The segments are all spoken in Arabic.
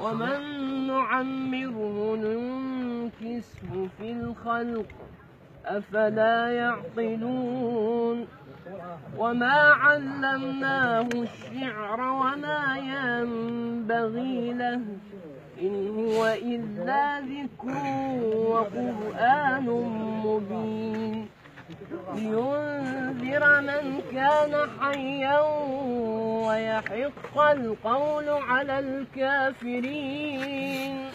ومن نعمره ننكسه في الخلق أفلا يعقلون وما علمناه الشعر وما ينبغي له إن هو إلا ذكر وقرآن مبين لينذر من كان حيا ويحق القول على الكافرين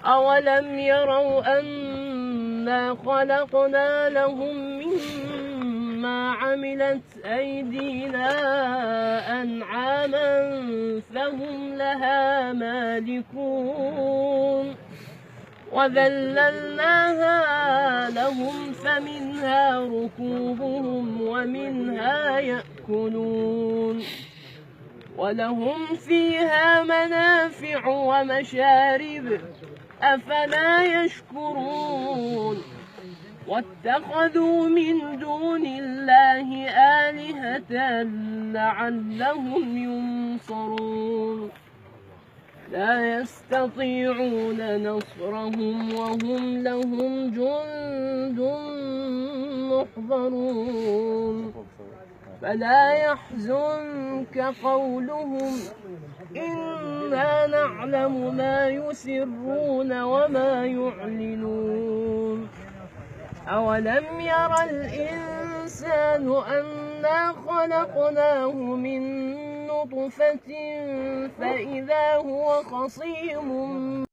أولم يروا أنا خلقنا لهم مما عملت أيدينا أنعاما فهم لها مالكون وذللناها لهم فمنها ركوبهم ومنها يأكلون ولهم فيها منافع ومشارب أفلا يشكرون واتخذوا من دون الله آلهة لعلهم ينصرون لا يستطيعون نصرهم وهم لهم جند محضرون فلا يحزنك قولهم إنا نعلم ما يسرون وما يعلنون أولم ير الإنسان أنا خلقناه من نطفة فإذا هو خصيم